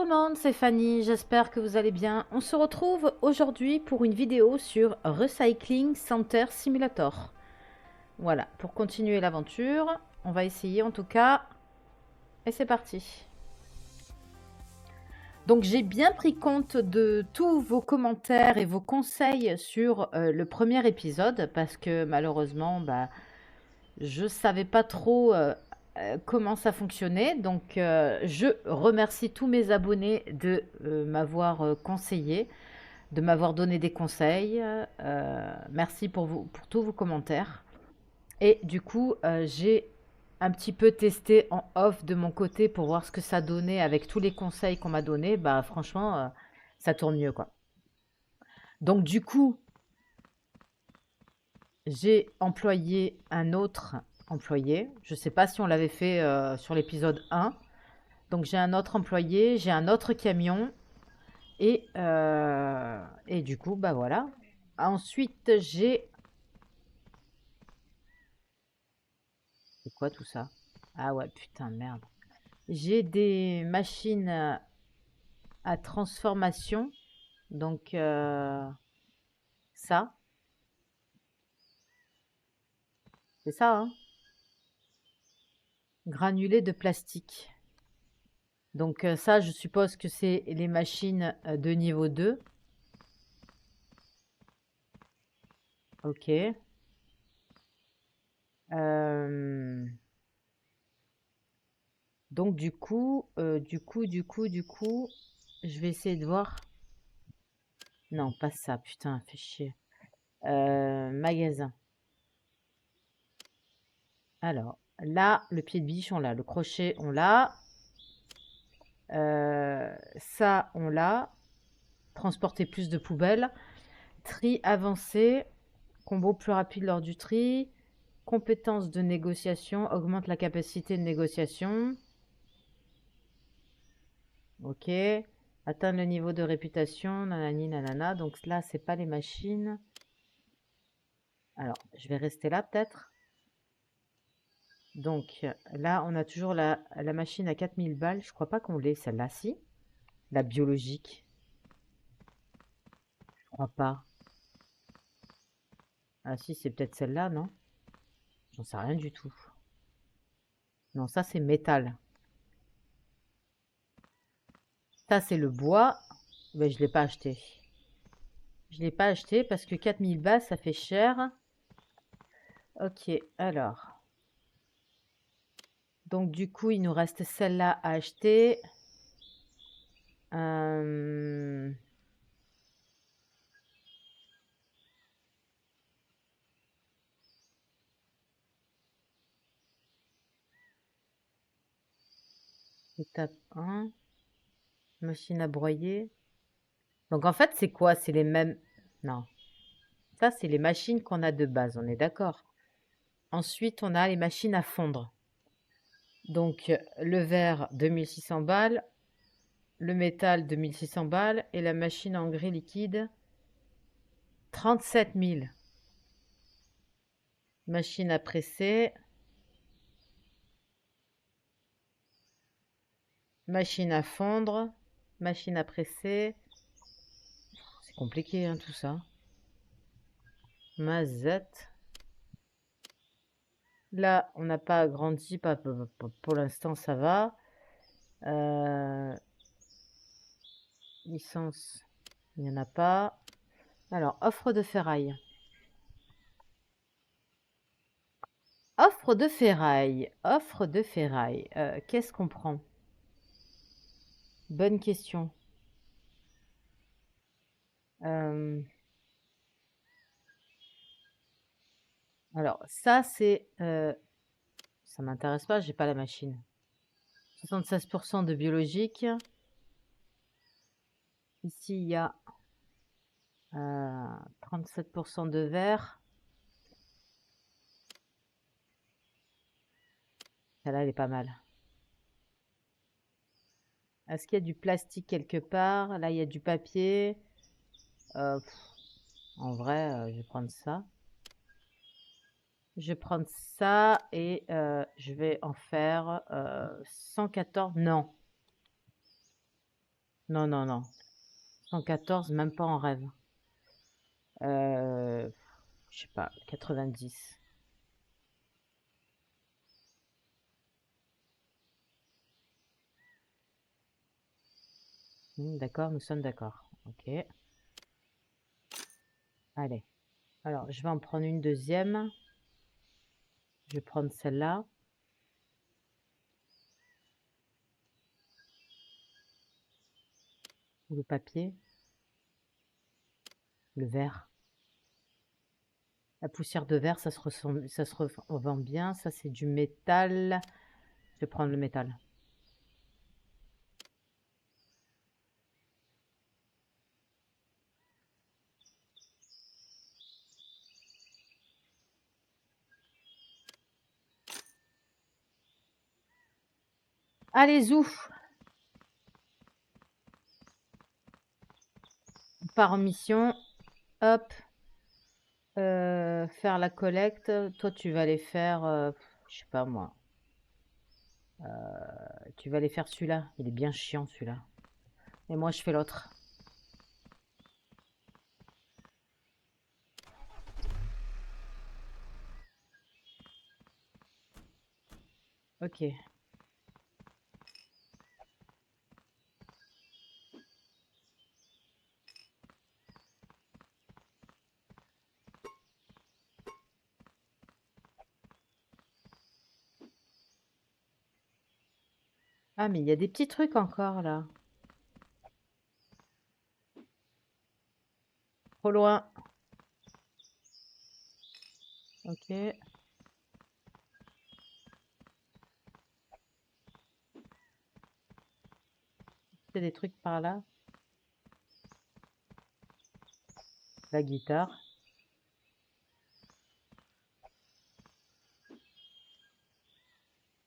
tout le monde, c'est Fanny, j'espère que vous allez bien. On se retrouve aujourd'hui pour une vidéo sur Recycling Center Simulator. Voilà, pour continuer l'aventure, on va essayer en tout cas. Et c'est parti. Donc j'ai bien pris compte de tous vos commentaires et vos conseils sur le premier épisode parce que malheureusement, je savais pas trop comment ça fonctionnait. Donc je remercie tous mes abonnés de m'avoir conseillé, de m'avoir donné des conseils. Merci pour tous vos commentaires. Et du coup, j'ai un petit peu testé en off de mon côté pour voir ce que ça donnait avec tous les conseils qu'on m'a donnés. Bah franchement, ça tourne mieux quoi. Donc du coup, j'ai employé un autre employé. Je ne sais pas si on l'avait fait sur l'épisode 1. Donc j'ai un autre employé, j'ai un autre camion. Et du coup, bah voilà. Ensuite, j'ai... C'est quoi tout ça? Ah ouais, putain, merde. J'ai des machines à transformation. Donc ça, c'est ça, hein? Granulés de plastique. Donc ça, je suppose que c'est les machines de niveau 2. Ok. Euh, donc du coup, je vais essayer de voir. Non, pas ça, putain, fait chier. Magasin. Alors, là, le pied de biche, on l'a. Le crochet, on l'a. Ça, on l'a. Transporter plus de poubelles. Tri avancé. Combo plus rapide lors du tri. Compétence de négociation. Augmente la capacité de négociation. Ok. Atteindre le niveau de réputation. Nanani, nanana. Donc là, c'est pas les machines. Alors, je vais rester là peut-être. Donc là, on a toujours la machine à 4000 balles. Je crois pas qu'on l'ait, celle-là, si. La biologique. Je crois pas. Ah si, c'est peut-être celle-là, non? J'en sais rien du tout. Non, ça c'est métal. Ça c'est le bois. Mais je l'ai pas acheté. Je l'ai pas acheté parce que 4000 balles, ça fait cher. Ok, alors. Donc du coup, il nous reste celle-là à acheter. Euh, Étape 1. Machine à broyer. Donc en fait, c'est quoi? C'est les mêmes... Non. Ça, c'est les machines qu'on a de base, on est d'accord. Ensuite, on a les machines à fondre. Donc, le verre, 2600 balles. Le métal, 2600 balles. Et la machine à engrais liquide, 37 000. Machine à presser. Machine à fondre. Machine à presser. C'est compliqué, hein, tout ça. Mazette. Là, on n'a pas agrandi. Pour l'instant, ça va. Licence, il n'y en a pas. Alors, offre de ferraille. Offre de ferraille. Offre de ferraille. Qu'est-ce qu'on prend? Bonne question. Alors, ça, c'est... ça m'intéresse pas, j'ai pas la machine. 76% de biologique. Ici, il y a 37% de verre. Celle-là, elle est pas mal. Est-ce qu'il y a du plastique quelque part? Là, il y a du papier. En vrai, je vais prendre ça. Je vais prendre ça et je vais en faire 114. Non. Non, non, non. 114, même pas en rêve. Je sais pas, 90. D'accord, nous sommes d'accord. Ok. Allez. Alors, je vais en prendre une deuxième. Je vais prendre celle-là. Ou le papier. Le verre. La poussière de verre, ça se revend bien. Ça, c'est du métal. Je vais prendre le métal. Allez, ouf! On part en mission. Hop. Faire la collecte. Toi, tu vas aller faire... je sais pas moi. Tu vas aller faire celui-là. Il est bien chiant, celui-là. Et moi, je fais l'autre. Ok. Ah, mais il y a des petits trucs encore, là. Trop loin. Ok. C'est des trucs par là. La guitare.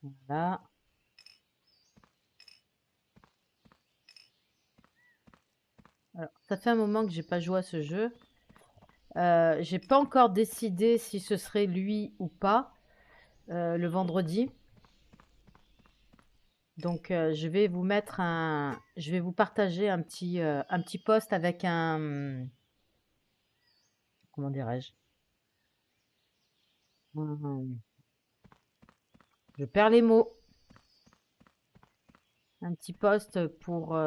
Voilà. Alors, ça fait un moment que j'ai pas joué à ce jeu. J'ai pas encore décidé si ce serait lui ou pas le vendredi. Donc, je vais vous mettre je vais vous partager un petit post avec comment dirais-je? Je perds les mots. Un petit post pour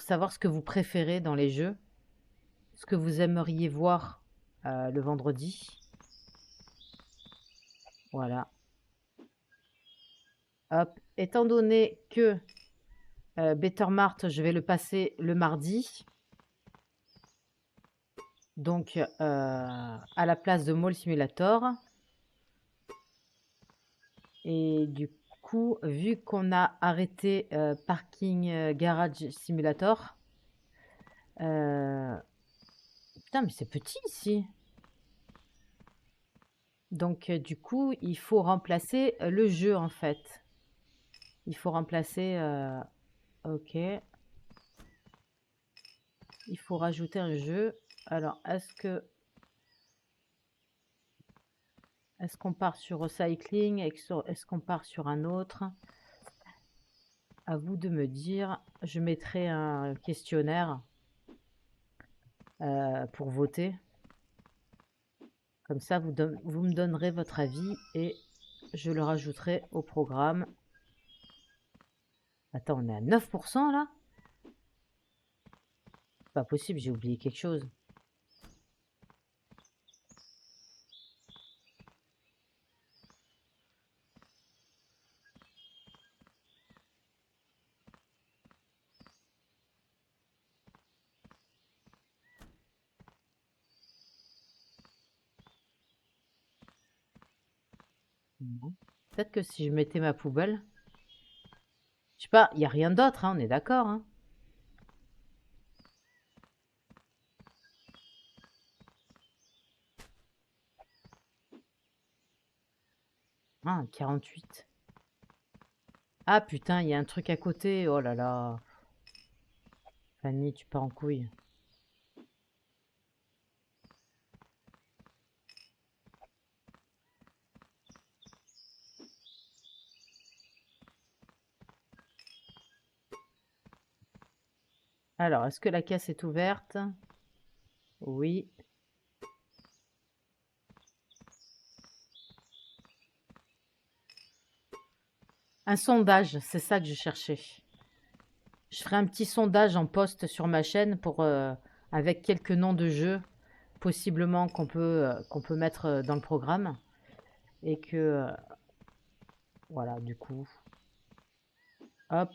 savoir ce que vous préférez dans les jeux, ce que vous aimeriez voir le vendredi. Voilà. Hop. Étant donné que Bettermart, je vais le passer le mardi. Donc, à la place de Mall Simulator. Et du coup, vu qu'on a arrêté Parking Garage Simulator, putain, mais c'est petit ici. Donc, du coup, il faut remplacer le jeu en fait. Il faut remplacer. Ok. Il faut rajouter un jeu. Alors, est-ce qu'on part sur Recycling? Est-ce qu'on part sur un autre? À vous de me dire. Je mettrai un questionnaire pour voter. Comme ça, vous me donnerez votre avis et je le rajouterai au programme. Attends, on est à 9% là? C'est pas possible, j'ai oublié quelque chose. Non. Peut-être que si je mettais ma poubelle. Je sais pas, il n'y a rien d'autre, hein, on est d'accord. Hein. Ah, 48. Ah putain, il y a un truc à côté. Oh là là. Fanny, tu pars en couille. Alors, est-ce que la caisse est ouverte? Oui. Un sondage, c'est ça que je cherchais. Je ferai un petit sondage en post sur ma chaîne pour, avec quelques noms de jeux possiblement qu'on peut mettre dans le programme. Et que, voilà, du coup, hop.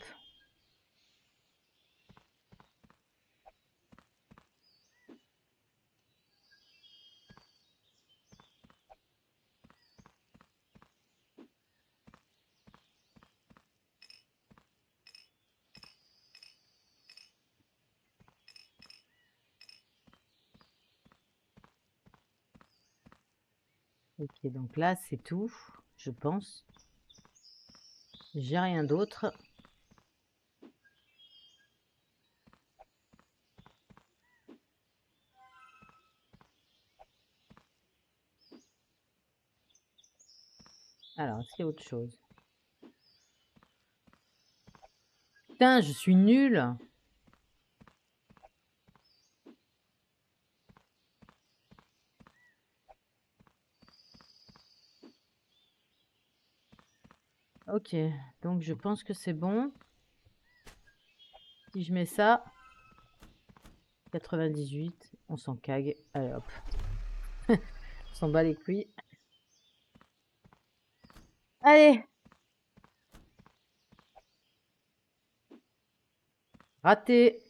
Ok, donc là, c'est tout, je pense. J'ai rien d'autre. Alors, est-ce qu'il y a autre chose? Putain, je suis nulle. Ok, donc je pense que c'est bon. Si je mets ça, 98, on s'en cague. Allez hop, on s'en bat les couilles. Allez, raté,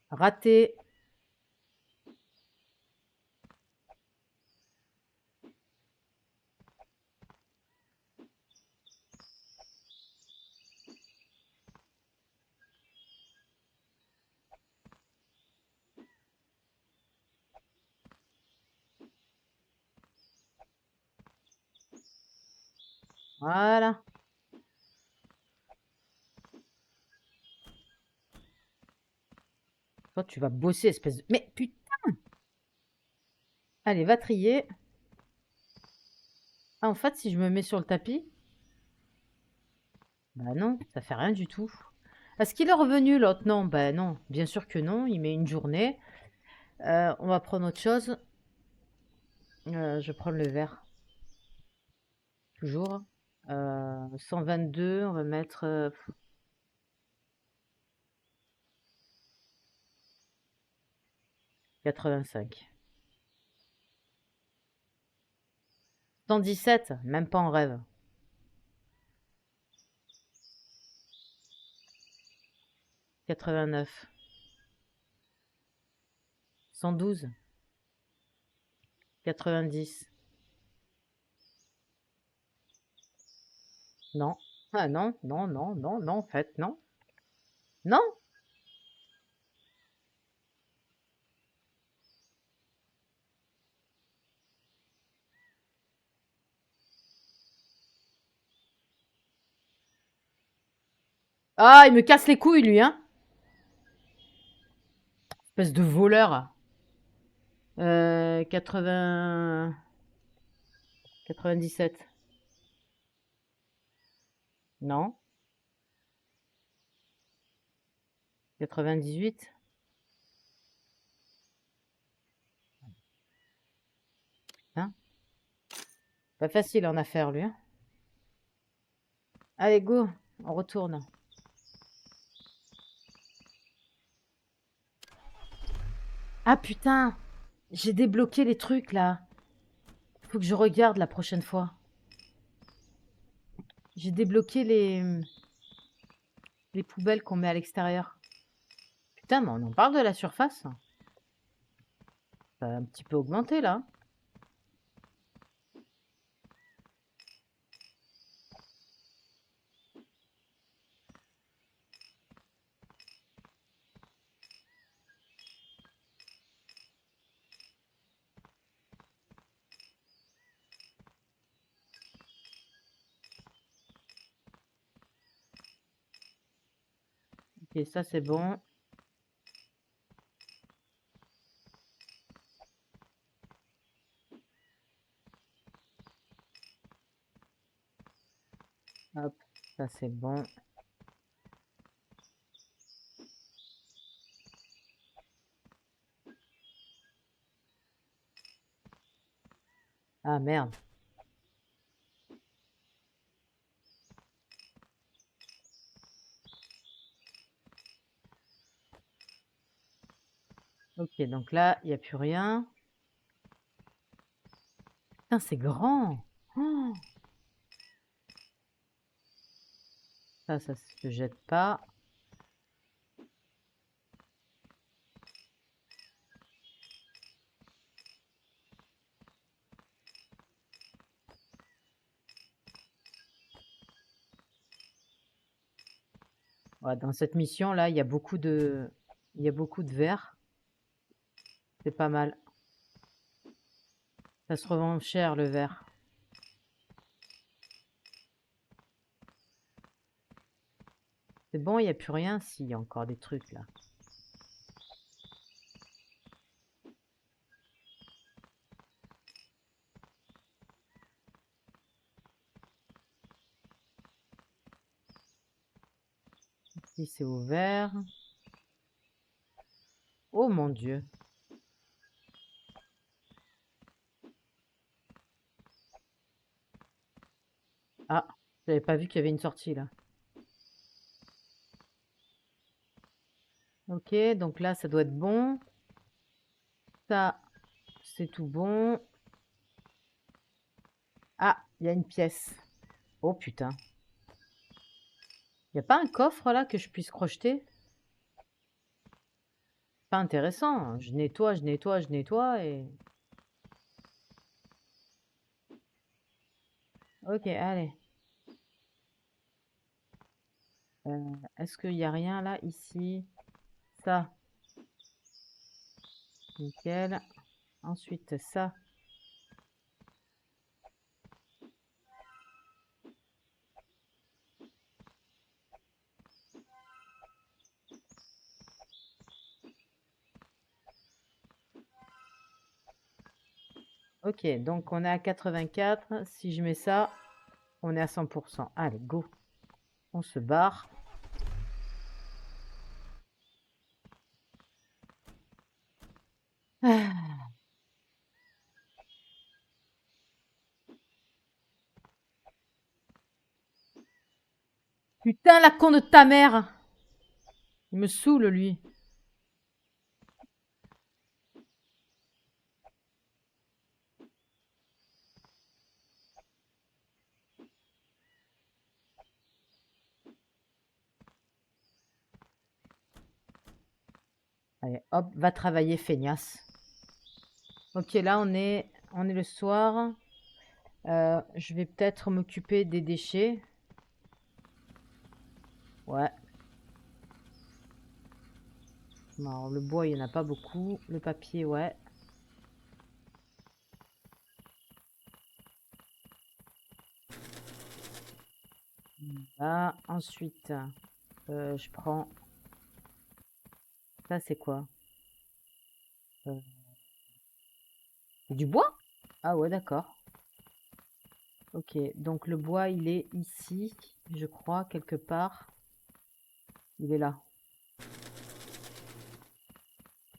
raté. Voilà. Toi, tu vas bosser, espèce de... Mais putain. Allez, va trier. Ah, en fait, si je me mets sur le tapis... Bah non, ça fait rien du tout. Est-ce qu'il est revenu l'autre? Non, bah non. Bien sûr que non, il met une journée. On va prendre autre chose. Je prends le vert. Toujours. 122, on va mettre 85. 117, même pas en rêve. 89. 112. 90. Non. Ah non, non, non, non, non, en fait, non. Non. Ah, il me casse les couilles, lui, hein. Espèce de voleur. 80... 97. Non. 98. Hein. Pas facile en affaire, lui, hein. Allez, go. On retourne. Ah, putain. J'ai débloqué les trucs, là. Faut que je regarde la prochaine fois. J'ai débloqué les poubelles qu'on met à l'extérieur. Putain, mais on en parle de la surface. Ça a un petit peu augmenté, là. Ok, ça, c'est bon. Hop, ça, c'est bon. Ah merde. Ok, donc là, il n'y a plus rien. Putain, c'est grand. Oh, ça se jette pas. Ouais, dans cette mission-là, il y a beaucoup de verre. C'est pas mal. Ça se revend cher, le verre. C'est bon, il n'y a plus rien. Si, il y a encore des trucs là. Ici, c'est ouvert. Oh mon Dieu. Ah, j'avais pas vu qu'il y avait une sortie là. Ok, donc là, ça doit être bon. Ça, c'est tout bon. Ah, il y a une pièce. Oh putain. Il n'y a pas un coffre là que je puisse crocheter? Pas intéressant, hein. Je nettoie, je nettoie, je nettoie et... Ok, allez. Est-ce qu'il n'y a rien là, ici? Ça, nickel. Ensuite, ça. Ok, donc on est à 84. Si je mets ça, on est à 100%. Allez, go. On se barre. Ah, putain, la con de ta mère! Il me saoule, lui. Allez, hop, va travailler, feignasse. Ok, là, on est le soir. Je vais peut-être m'occuper des déchets. Ouais. Alors, le bois, il n'y en a pas beaucoup. Le papier, ouais. Là, ensuite, je prends... Ça, c'est quoi? Euh, c'est du bois? Ah ouais, d'accord. Ok, donc le bois, il est ici, je crois, quelque part. Il est là.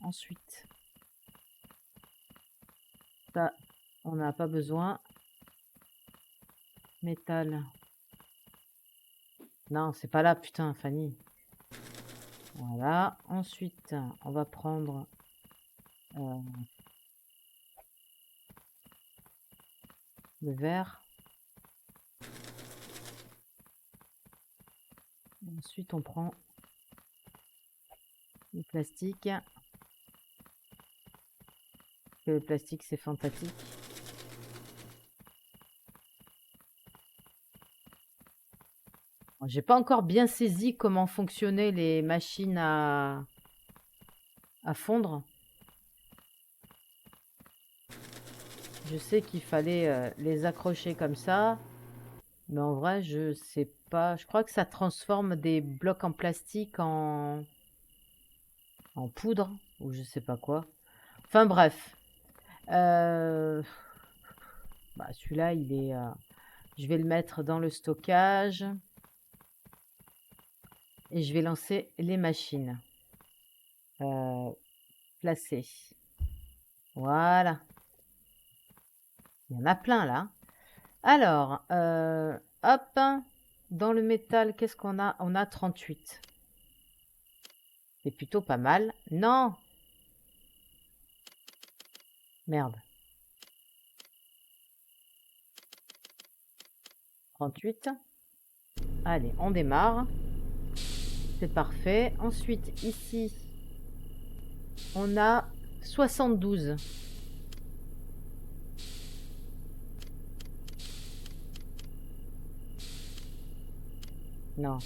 Ensuite, ça, on n'a pas besoin. Métal. Non, c'est pas là, putain, Fanny. Voilà. Ensuite, on va prendre euh, le verre. Ensuite, on prend le plastique. Le plastique, c'est fantastique. J'ai pas encore bien saisi comment fonctionnaient les machines à fondre. Je sais qu'il fallait les accrocher comme ça, mais en vrai, je sais pas. Je crois que ça transforme des blocs en plastique en poudre, ou je sais pas quoi. Enfin bref. Bah, celui-là, il est... je vais le mettre dans le stockage. Et je vais lancer les machines. Placer. Voilà. Il y en a plein là. Alors, hop, dans le métal, qu'est-ce qu'on a? On a 38. C'est plutôt pas mal. Non! Merde. 38. Allez, on démarre. C'est parfait. Ensuite, ici, on a 72. Non.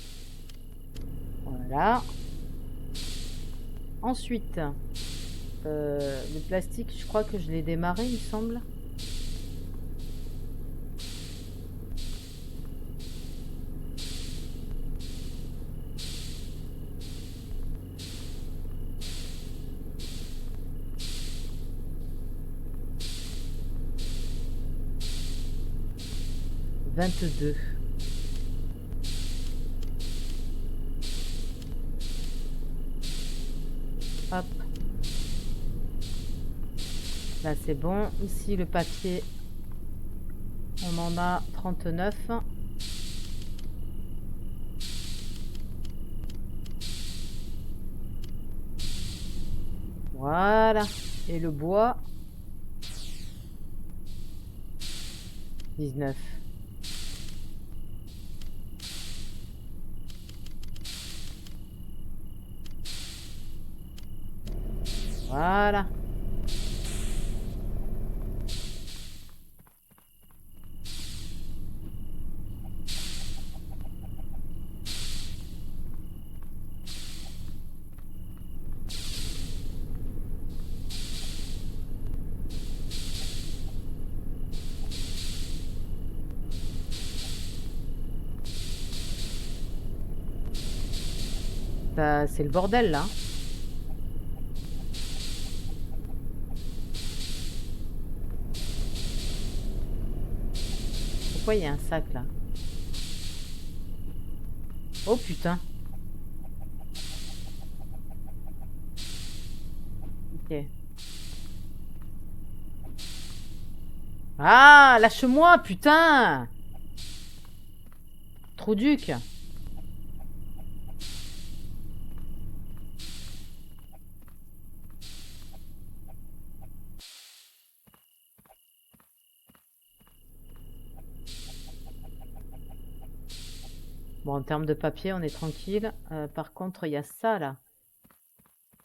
Voilà. Ensuite, le plastique, je crois que je l'ai démarré, il me semble. « 22. Hop. Là, c'est bon. Ici, le papier, on en a 39. Voilà. Et le bois, 19. Voilà. C'est le bordel, là. Pourquoi il y a un sac, là? Oh, putain. Ok. Ah, lâche-moi, putain! Trouduc. Bon, en termes de papier, on est tranquille. Par contre, il y a ça, là.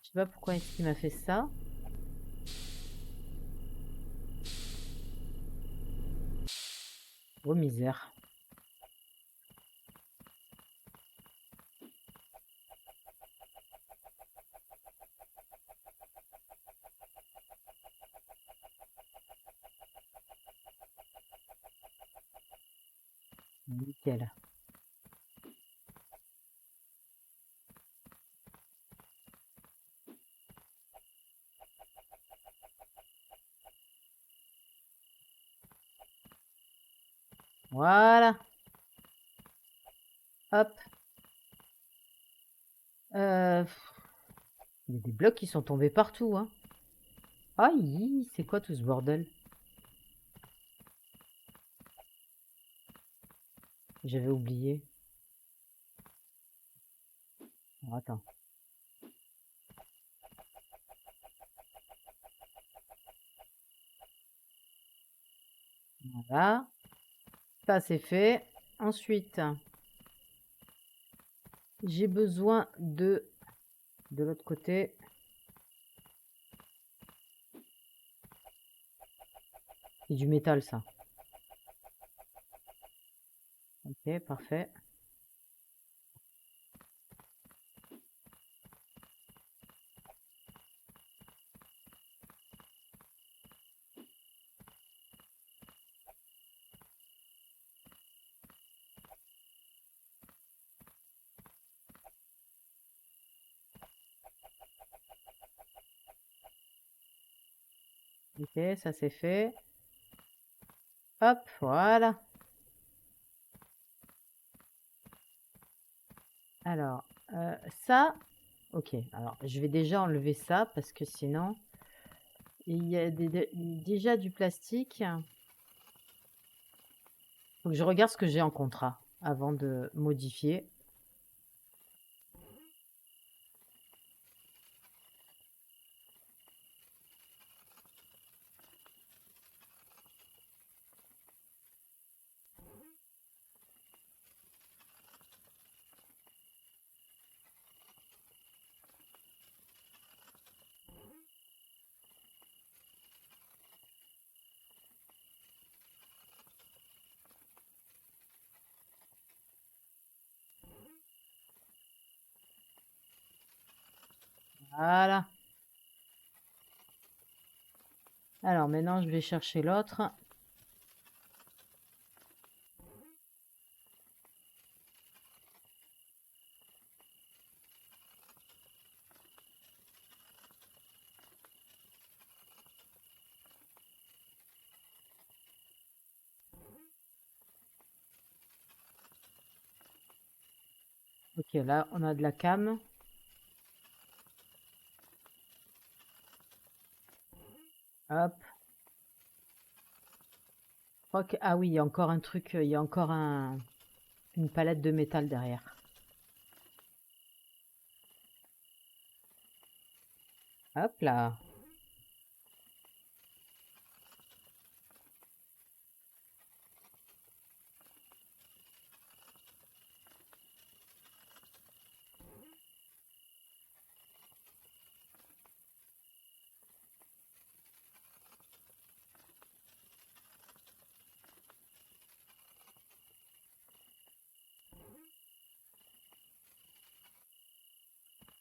Je sais pas pourquoi est-ce qu'il m'a fait ça. Oh, misère. Nickel. Voilà. Hop. Il y a des blocs qui sont tombés partout, hein. Aïe, c'est quoi tout ce bordel? J'avais oublié. Oh, attends. Voilà. Ça, c'est fait. Ensuite, j'ai besoin de l'autre côté. C'est du métal, ça. Ok, parfait. Ok, ça c'est fait. Hop, voilà. Alors, ça, ok. Alors, je vais déjà enlever ça parce que sinon, il y a déjà du plastique. Faut que je regarde ce que j'ai en contrat avant de modifier. Voilà. Alors maintenant, je vais chercher l'autre. Ok, là, on a de la cam. Hop. Ok. Ah oui, il y a encore un truc, il y a encore une palette de métal derrière. Hop là.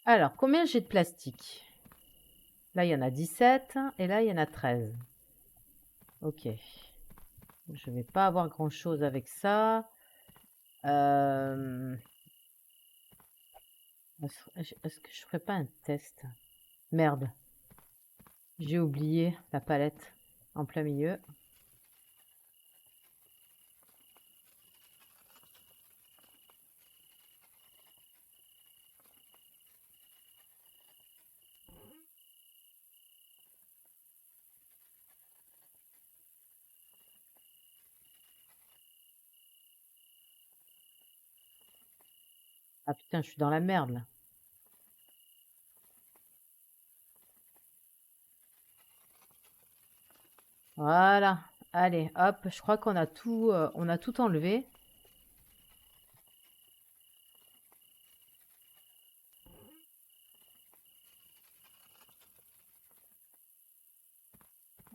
Alors, combien j'ai de plastique? Là, il y en a 17 et là, il y en a 13. Ok. Je vais pas avoir grand-chose avec ça. Est-ce que je ferais pas un test? Merde, j'ai oublié la palette en plein milieu. Ah putain, je suis dans la merde là. Voilà. Allez, hop, je crois on a tout enlevé.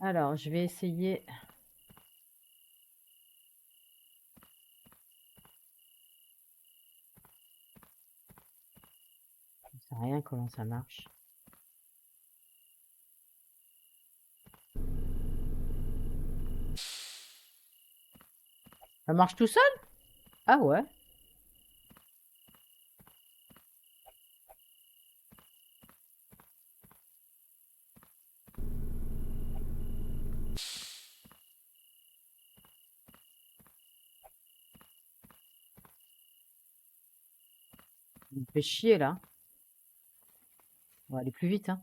Alors, je vais essayer. Je sais rien comment ça marche. Ça marche tout seul? Ah ouais. Il me fait chier là. On va aller plus vite, hein.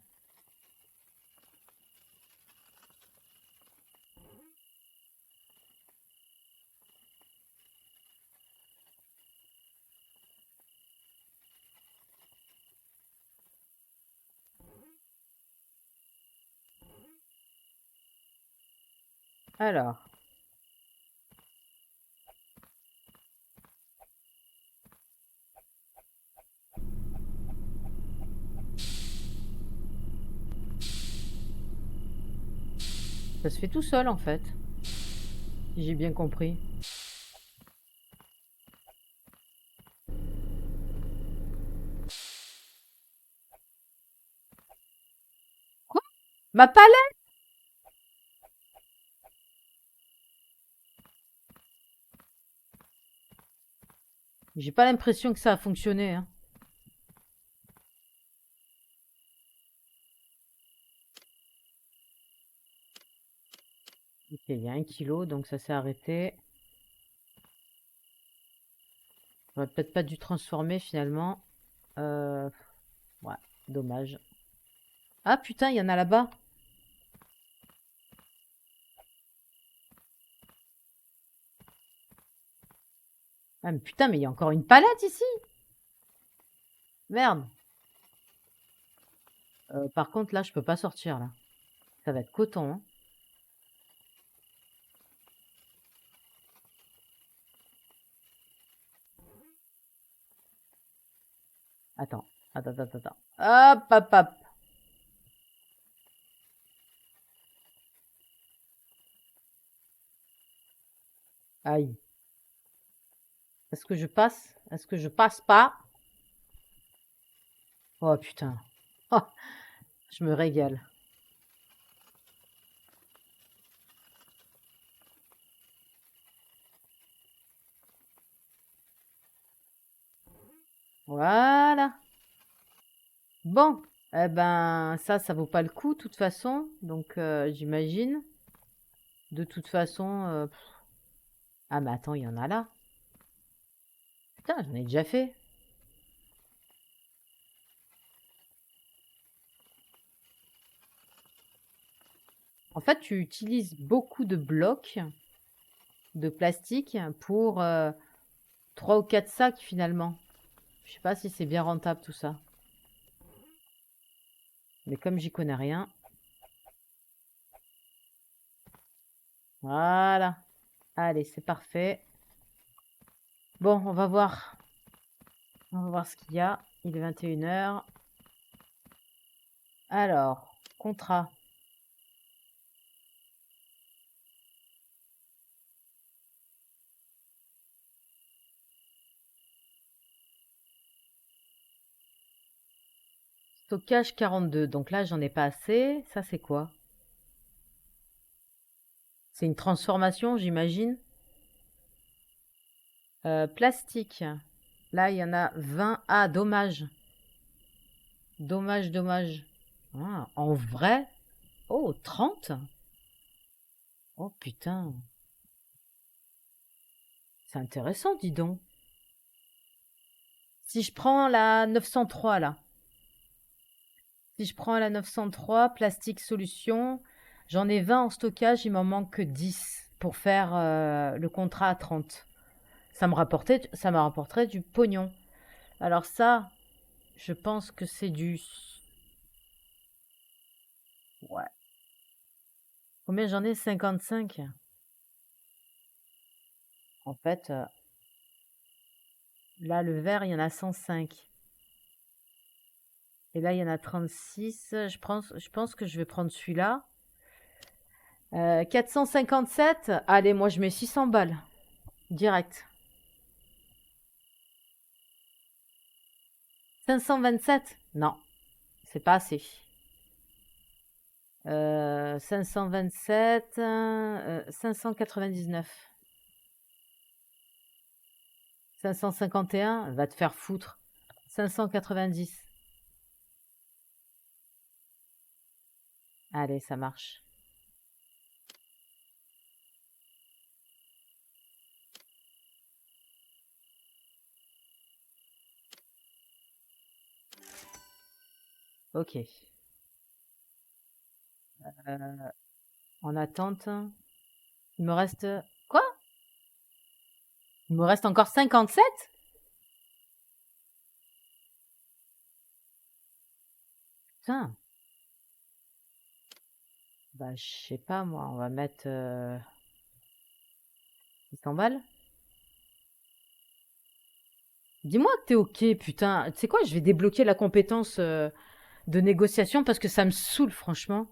Alors, ça se fait tout seul en fait. Si j'ai bien compris. Quoi? Ma palette? J'ai pas l'impression que ça a fonctionné, hein. Ok, il y a 1 kilo, donc ça s'est arrêté. J'aurais peut-être pas dû transformer finalement. Ouais, dommage. Ah putain, il y en a là-bas. Ah, mais putain, mais il y a encore une palette ici. Merde. Par contre, là, je peux pas sortir, là. Ça va être coton, hein. Attends. Attends. Hop. Aïe. Est-ce que je passe? Est-ce que je passe pas? Oh, putain. Oh, je me régale. Voilà. Bon. Eh ben, ça vaut pas le coup, de toute façon. Donc, j'imagine. De toute façon... Ah, mais attends, il y en a là. Putain, j'en ai déjà fait. En fait, tu utilises beaucoup de blocs de plastique pour 3 ou 4 sacs, finalement. Je sais pas si c'est bien rentable, tout ça. Mais comme j'y connais rien... Voilà. Allez, c'est parfait. Bon, on va voir. On va voir ce qu'il y a. Il est 21h. Alors, contrat. Stockage 42. Donc là, j'en ai pas assez. Ça, c'est quoi? C'est une transformation, j'imagine. Plastique. Là, il y en a 20. Ah, dommage. Dommage. Ah, en vrai? Oh, 30? Oh, putain. C'est intéressant, dis donc. Si je prends la 903, là. Si je prends la 903, plastique solution, j'en ai 20 en stockage, il m'en manque que 10 pour faire le contrat à 30. Ça me rapporterait du pognon. Alors ça, je pense que c'est du... Ouais. Combien j'en ai? 55. En fait, là, le vert, il y en a 105. Et là, il y en a 36. Je pense que je vais prendre celui-là. 457. Allez, moi, je mets 600 balles. Direct. 527. Non, c'est pas assez. 527, 599. 551, va te faire foutre. 590. Allez, ça marche. Ok. En attente. Il me reste... Quoi? Il me reste encore 57? Putain. Bah, je sais pas, moi. On va mettre 600 balles. Dis-moi que t'es ok, putain. Tu sais quoi? Je vais débloquer la compétence de négociation parce que ça me saoule, franchement.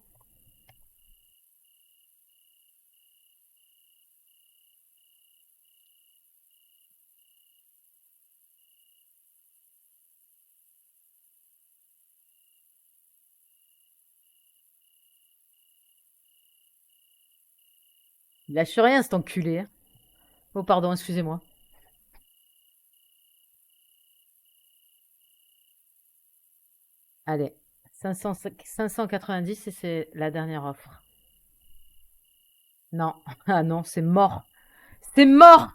Il lâche rien, cet enculé, hein. Oh, pardon, excusez-moi. Allez, 500, 590 et c'est la dernière offre. Non, ah non, c'est mort. C'est mort.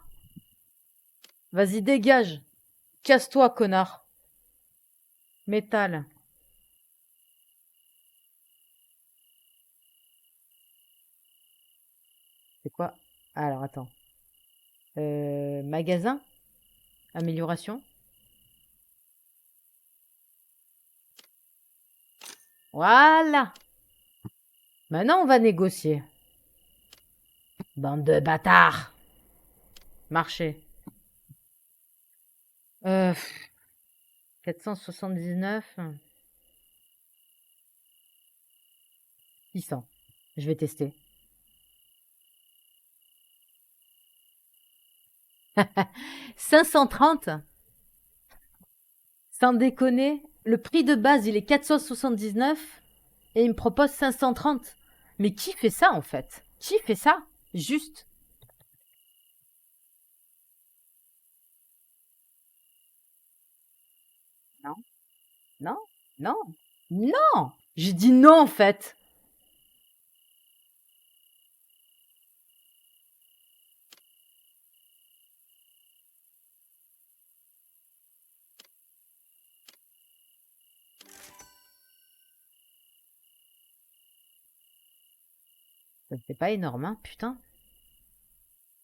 Vas-y, dégage. Casse-toi, connard. Métal. C'est quoi? Alors, attends. Magasin? Amélioration. Voilà. Maintenant, on va négocier. Bande de bâtards. Marché. 479. 600. Je vais tester. 530. Sans déconner, le prix de base, il est 479 et il me propose 530. Mais qui fait ça, en fait? Qui fait ça? Juste. Non, non, non, non. J'ai dit non, en fait. C'est pas énorme, hein, putain.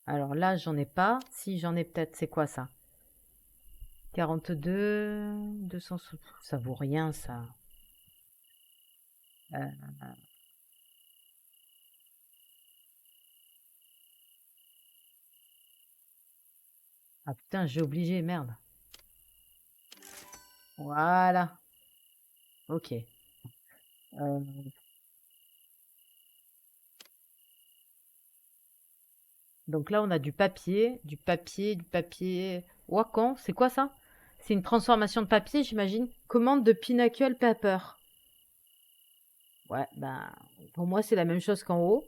Alors là, j'en ai pas. Si, j'en ai peut-être. C'est quoi, ça? 42, 200... Ça vaut rien, ça. Euh, Ah putain, j'ai obligé, merde. Voilà. Ok. Euh, Donc là, on a du papier, du papier, du papier. Wacom, c'est quoi ça? C'est une transformation de papier, j'imagine. Commande de Pinnacle Paper. Ouais, ben, pour moi, c'est la même chose qu'en haut.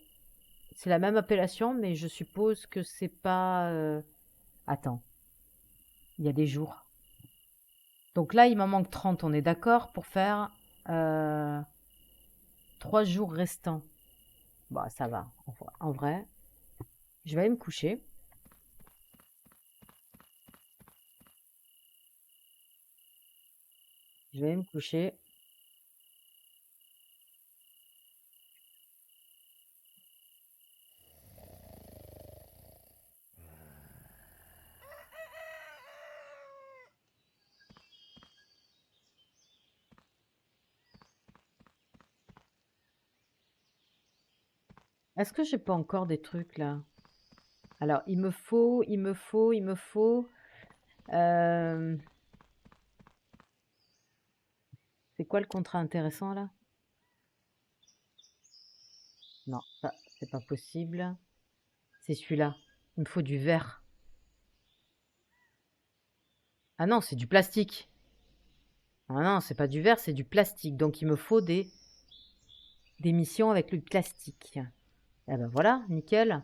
C'est la même appellation, mais je suppose que c'est pas... Attends, il y a des jours. Donc là, il m'en manque 30, on est d'accord, pour faire 3 jours restants. Bah, ça va. En vrai, je vais aller me coucher. Je vais aller me coucher. Est-ce que j'ai pas encore des trucs là? Alors, il me faut. euh, C'est quoi le contrat intéressant là? Non, ça, c'est pas possible. C'est celui-là. Il me faut du verre. Ah non, c'est du plastique. Ah non, c'est pas du verre, c'est du plastique. Donc il me faut des missions avec le plastique. Eh ben voilà, nickel.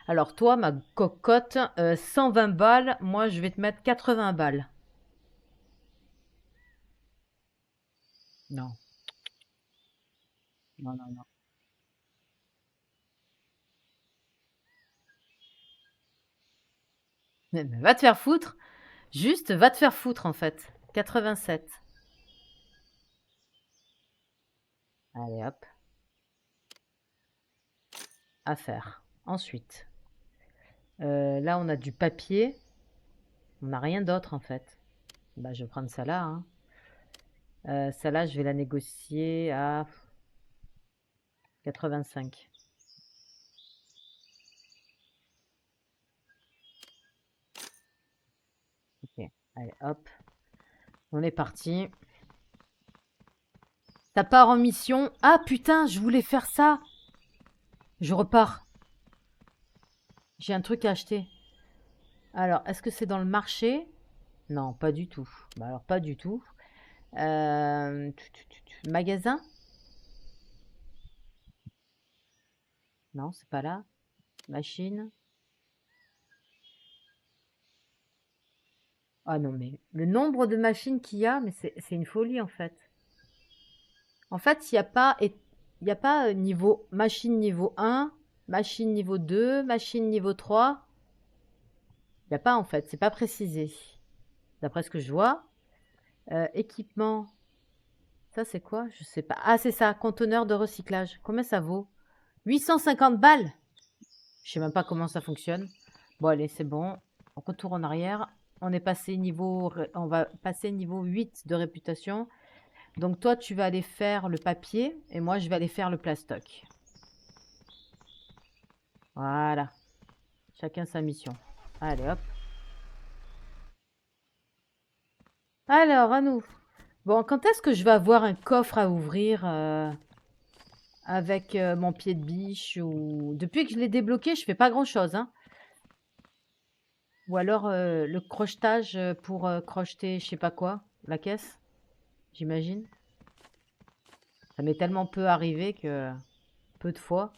Alors toi, ma cocotte, 120 balles. Moi, je vais te mettre 80 balles. Non, non, non, non. Mais va te faire foutre. Juste, va te faire foutre en fait. 87. Allez hop, à faire. Ensuite, là on a du papier. On n'a rien d'autre en fait. Bah, je vais prendre ça là, hein. Celle-là, je vais la négocier à 85. Ok, allez hop, on est parti. Ça part en mission. Ah putain, je voulais faire ça. Je repars. J'ai un truc à acheter. Alors, est-ce que c'est dans le marché? Non, pas du tout. Bah alors, pas du tout. Magasin? Non, c'est pas là. Machine? Ah non, mais le nombre de machines qu'il y a, mais c'est une folie en fait. En fait, il y a pas niveau machine niveau 1, machine niveau 2, machine niveau 3. Il n'y a pas en fait, c'est pas précisé. D'après ce que je vois. Équipement, ça c'est quoi? Je sais pas. Ah, c'est ça, conteneur de recyclage. Combien ça vaut? 850 balles. Je sais même pas comment ça fonctionne. Bon, allez, c'est bon. Retour en arrière. On est passé niveau... On va passer niveau 8 de réputation. Donc toi, tu vas aller faire le papier et moi, je vais aller faire le plastoc. Voilà. Chacun sa mission. Allez, hop. Alors, à nous. Bon, quand est-ce que je vais avoir un coffre à ouvrir avec mon pied de biche ou... Depuis que je l'ai débloqué, je fais pas grand-chose, hein. Ou alors le crochetage pour crocheter je sais pas quoi, la caisse, j'imagine. Ça m'est tellement peu arrivé que... Peu de fois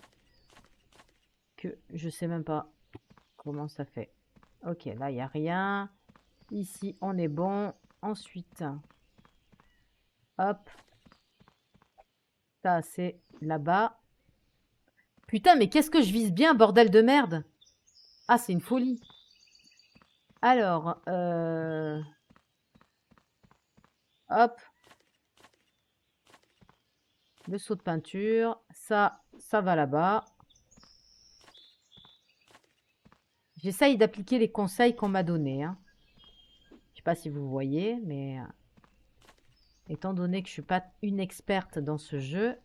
que je sais même pas comment ça fait. Ok, là, il n'y a rien. Ici, on est bon. Ensuite, hop. Ça, c'est là-bas. Putain, mais qu'est-ce que je vise bien, bordel de merde! Ah, c'est une folie. Alors, hop. Le seau de peinture. Ça va là-bas. J'essaye d'appliquer les conseils qu'on m'a donnés, hein. Je sais pas si vous voyez, mais étant donné que je suis pas une experte dans ce jeu,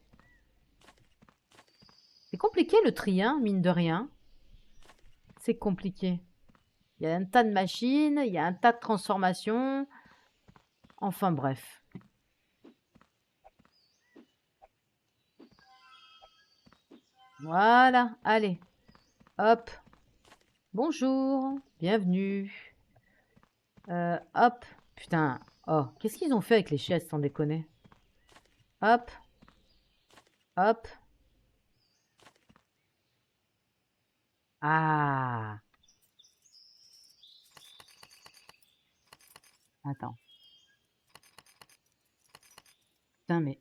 c'est compliqué le tri, hein, mine de rien. C'est compliqué. Il y a un tas de machines, il y a un tas de transformations. Enfin bref. Voilà, allez. Hop. Bonjour, bienvenue. Hop. Putain. Oh, qu'est-ce qu'ils ont fait avec les chaises, sans déconner? Hop. Hop. Ah. Attends. Putain, mais...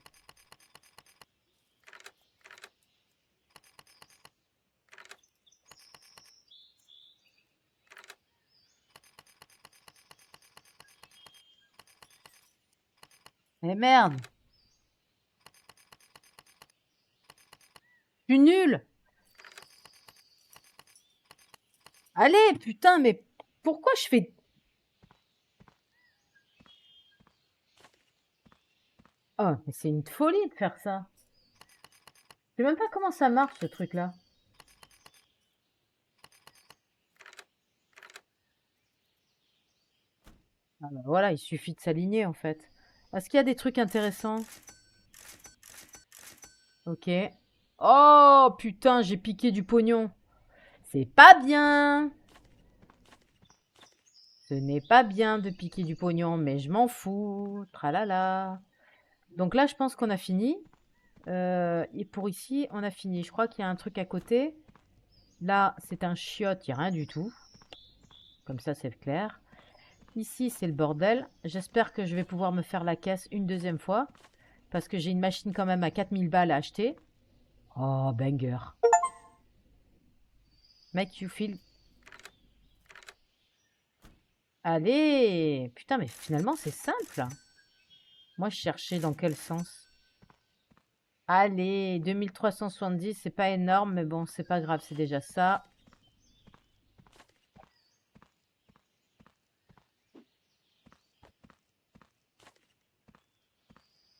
Mais merde! Je suis nul! Allez, putain, mais pourquoi je fais... Oh, mais c'est une folie de faire ça. Je sais même pas comment ça marche, ce truc-là. Ah bah voilà, il suffit de s'aligner, en fait. Est-ce qu'il y a des trucs intéressants? Ok. Oh, putain, j'ai piqué du pognon. C'est pas bien. Ce n'est pas bien de piquer du pognon, mais je m'en fous. Tralala. Donc là, je pense qu'on a fini. Et pour ici, on a fini. Je crois qu'il y a un truc à côté. Là, c'est un chiotte, il n'y a rien du tout. Comme ça, c'est clair. Ici, c'est le bordel. J'espère que je vais pouvoir me faire la caisse une deuxième fois. Parce que j'ai une machine quand même à 4000 balles à acheter. Oh, banger. Make you feel... Allez! Putain, mais finalement, c'est simple. Moi, je cherchais dans quel sens. Allez, 2370, c'est pas énorme, mais bon, c'est pas grave, c'est déjà ça.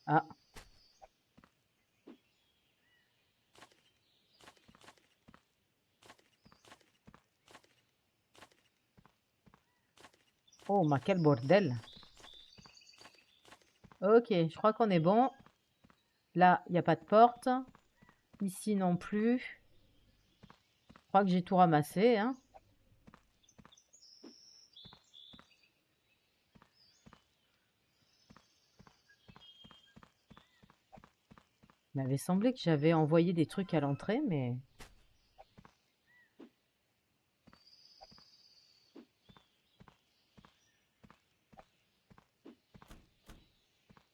Ah. Oh, mais quel bordel. Ok, je crois qu'on est bon. Là, il n'y a pas de porte. Ici non plus. Je crois que j'ai tout ramassé, hein. Il m'avait semblé que j'avais envoyé des trucs à l'entrée, mais...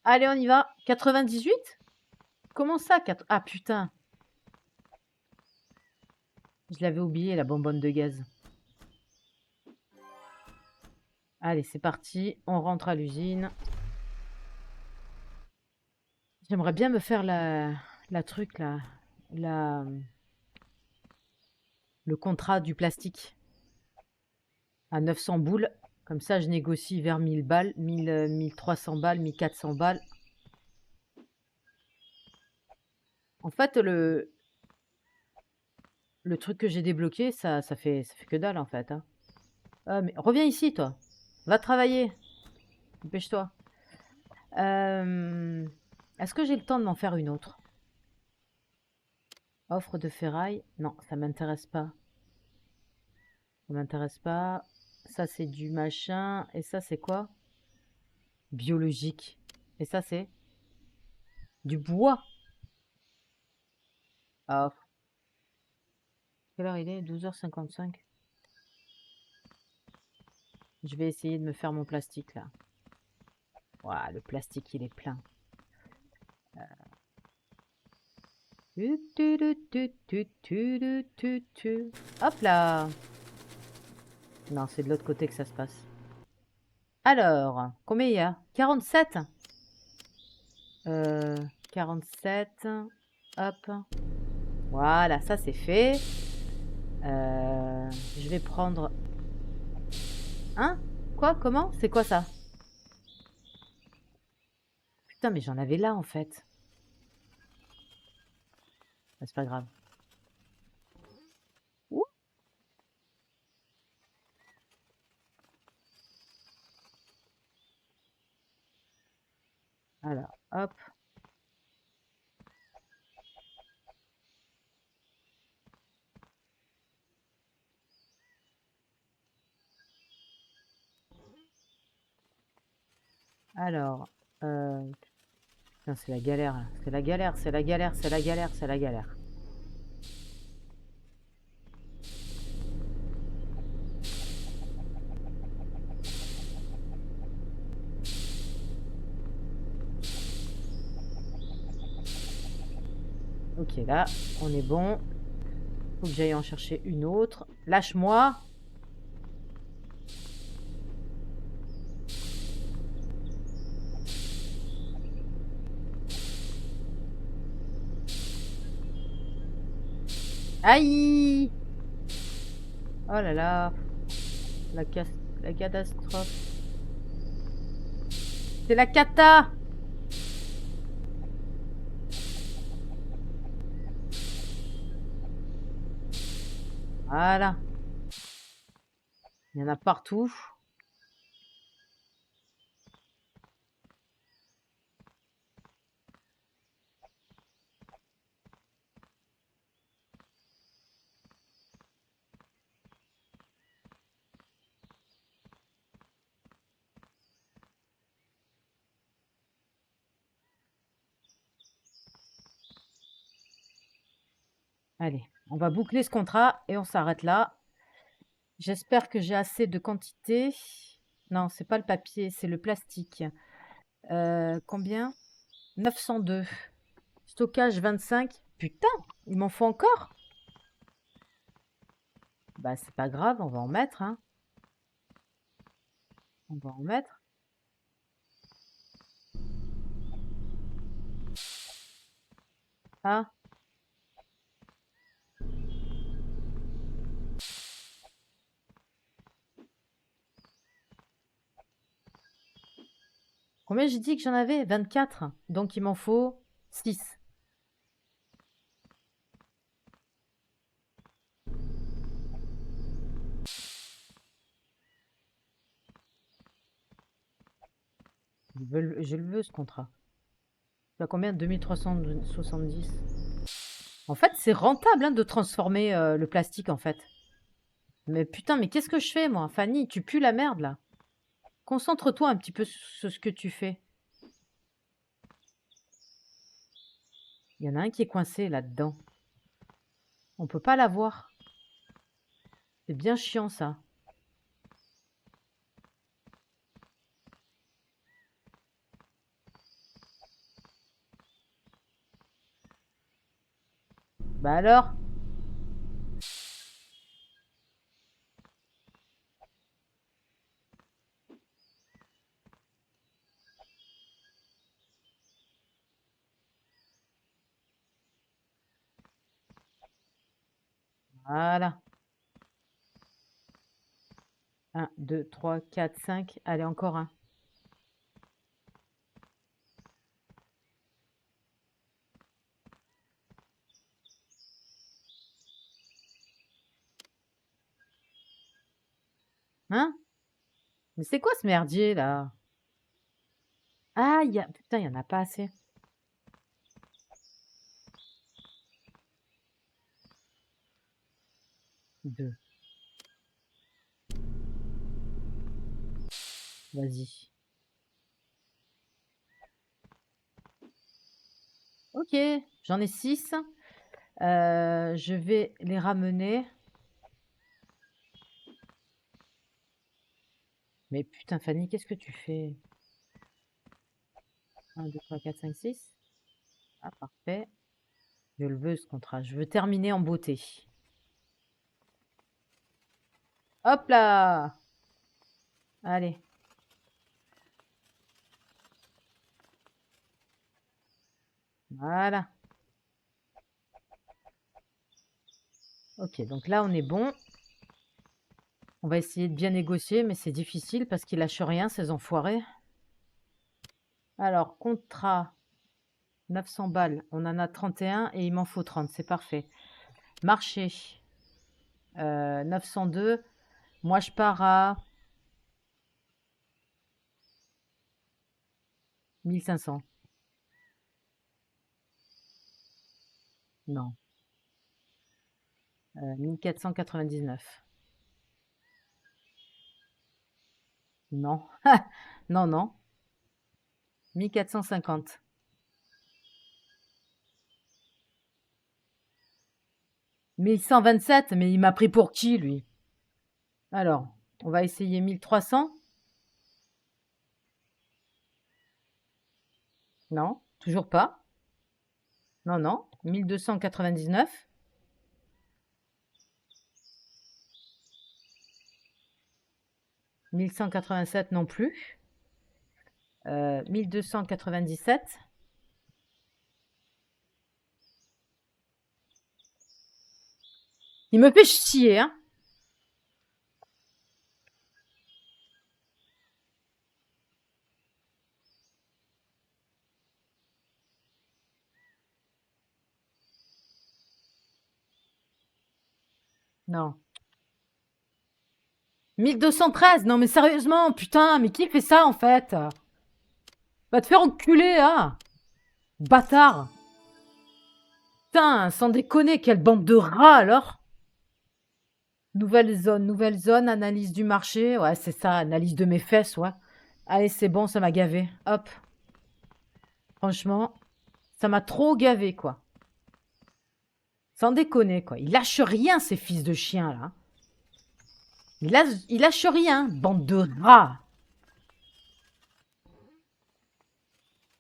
Allez, on y va. 98? Comment ça, 4... Ah, putain. Je l'avais oublié, la bonbonne de gaz. Allez, c'est parti. On rentre à l'usine. J'aimerais bien me faire la truc, là. La... Le contrat du plastique. À 900 boules. Comme ça, je négocie vers 1000 balles, 1300 balles, 1400 balles. En fait, le truc que j'ai débloqué, ça fait que dalle, en fait. Hein. Ah, mais reviens ici, toi. Va travailler. Dépêche-toi. Est-ce que j'ai le temps de m'en faire une autre? Offre de ferraille? Non, ça m'intéresse pas. Ça m'intéresse pas. Ça, c'est du machin. Et ça, c'est quoi? Biologique. Et ça, c'est du bois. Ah, quelle heure il est? 12h55. Je vais essayer de me faire mon plastique, là. Ouah, le plastique, il est plein. Hop là. Non, c'est de l'autre côté que ça se passe. Alors, combien il y a? 47. 47. Hop. Voilà, ça c'est fait. Je vais prendre... Hein? Quoi? Comment? C'est quoi ça? Putain, mais j'en avais là en fait. Ah, c'est pas grave. Ouh. Alors, hop. Alors, putain, c'est la galère, là. C'est la galère, c'est la galère, c'est la galère, c'est la galère. Ok, là, on est bon. Faut que j'aille en chercher une autre. Lâche-moi. Aïe! Oh là là. La, la catastrophe. C'est la cata! Voilà. Il y en a partout. Allez, on va boucler ce contrat et on s'arrête là. J'espère que j'ai assez de quantité. Non, c'est pas le papier, c'est le plastique. Combien? 902. Stockage 25. Putain, il m'en faut encore? Bah, c'est pas grave, on va en mettre, hein. On va en mettre. Ah, combien j'ai dit que j'en avais? 24. Donc il m'en faut 6. Je le veux, ce contrat. Tu as combien? 2370. En fait, c'est rentable hein, de transformer le plastique, en fait. Mais putain, mais qu'est-ce que je fais, moi? Fanny, tu pues la merde, là. Concentre-toi un petit peu sur ce que tu fais. Il y en a un qui est coincé là-dedans. On peut pas l'avoir. C'est bien chiant, ça. Bah alors? Voilà. 1, 2, 3, 4, 5. Allez, encore un. Hein? Mais c'est quoi ce merdier, là? Ah, putain, il n'y en a pas assez. 2. Vas-y. Ok, j'en ai 6. Je vais les ramener. Mais putain, Fanny, qu'est-ce que tu fais? 1, 2, 3, 4, 5, 6. Ah, parfait. Je le veux, ce contrat. Je veux terminer en beauté. Hop là! Allez. Voilà. Ok, donc là, on est bon. On va essayer de bien négocier, mais c'est difficile parce qu'ils lâchent rien, ces enfoirés. Alors, contrat, 900 balles. On en a 31 et il m'en faut 30. C'est parfait. Marché, 902. Moi, je pars à 1500. Non. 1499. Non. Non, non. 1450. 1127, mais il m'a pris pour qui, lui? Alors, on va essayer 1300. Non, toujours pas. Non, non. 1299. 1187 non plus. 1297. Il me fait chier, hein. Non. 1213. Non, mais sérieusement, putain, mais qui fait ça, en fait? Va te faire enculer, hein. Bâtard. Putain, sans déconner, quelle bande de rats, alors. Nouvelle zone, analyse du marché. Ouais, c'est ça, analyse de mes fesses, ouais. Allez, c'est bon, ça m'a gavé. Hop. Franchement, ça m'a trop gavé, quoi. Sans déconner, quoi. Ils lâchent rien, ces fils de chiens, là. Ils lâchent rien, bande de rats.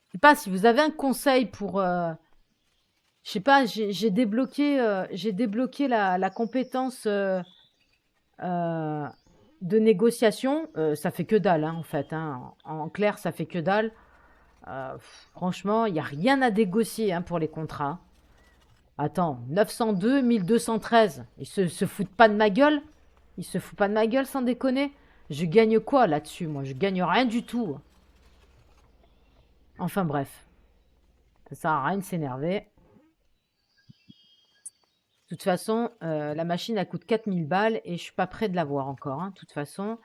Je sais pas si vous avez un conseil pour... je sais pas, j'ai débloqué la compétence euh, de négociation. Ça fait que dalle, hein, en fait. Hein. En clair, ça fait que dalle. Franchement, il n'y a rien à négocier hein, pour les contrats. Attends, 902, 1213. Ils se foutent pas de ma gueule? Ils se foutent pas de ma gueule sans déconner? Je gagne quoi là-dessus, moi? Je gagne rien du tout. Enfin bref, ça sert à rien de s'énerver. De toute façon, la machine, elle coûte 4000 balles et je suis pas prêt de l'avoir encore. Hein, de toute façon,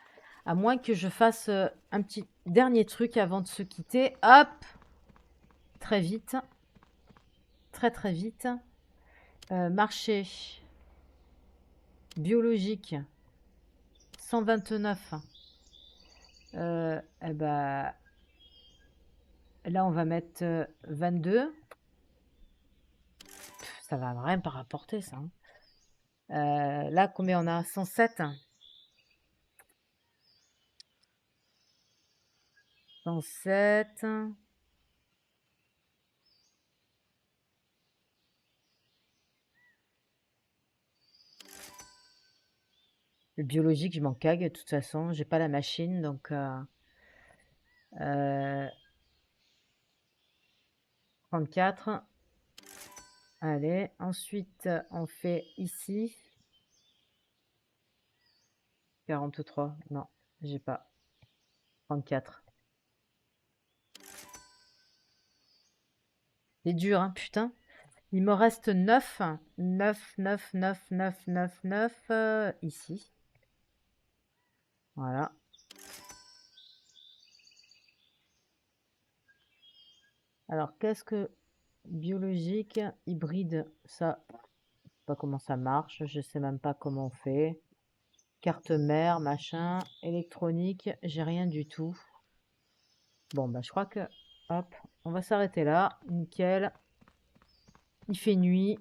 à moins que je fasse un petit dernier truc avant de se quitter. Hop! Très vite. Très très vite. Marché. Biologique. 129. Eh ben, là, on va mettre 22. Ça va rien pas rapporter, ça. Hein. Là, combien on a? 107. 107. Le biologique, je m'en cague. De toute façon, j'ai pas la machine, donc... 34. Allez, ensuite, on fait ici. 43. Non, j'ai pas. 34. C'est dur, hein, putain. Il me reste 9. 9, 9, 9, 9, 9, 9. Ici. Voilà. Alors, qu'est-ce que biologique, hybride, ça, je sais pas comment ça marche, je sais même pas comment on fait. Carte mère, machin, électronique, j'ai rien du tout. Bon, bah, je crois que, hop, on va s'arrêter là. Nickel. Il fait nuit.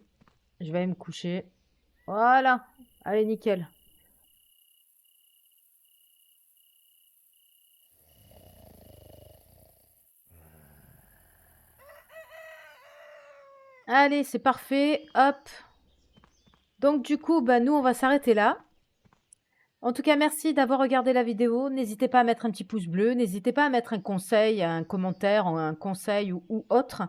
Je vais aller me coucher. Voilà. Allez, nickel. Allez, c'est parfait. Hop. Donc, du coup, bah, nous, on va s'arrêter là. En tout cas, merci d'avoir regardé la vidéo. N'hésitez pas à mettre un petit pouce bleu. N'hésitez pas à mettre un conseil, un commentaire, un conseil ou autre.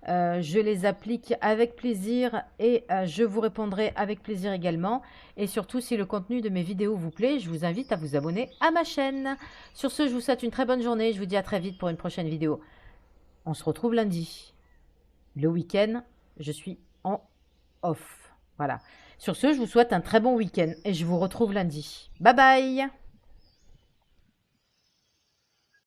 Je les applique avec plaisir et je vous répondrai avec plaisir également. Et surtout, si le contenu de mes vidéos vous plaît, je vous invite à vous abonner à ma chaîne. Sur ce, je vous souhaite une très bonne journée. Je vous dis à très vite pour une prochaine vidéo. On se retrouve lundi. Le week-end, je suis en off. Voilà. Sur ce, je vous souhaite un très bon week-end et je vous retrouve lundi. Bye bye!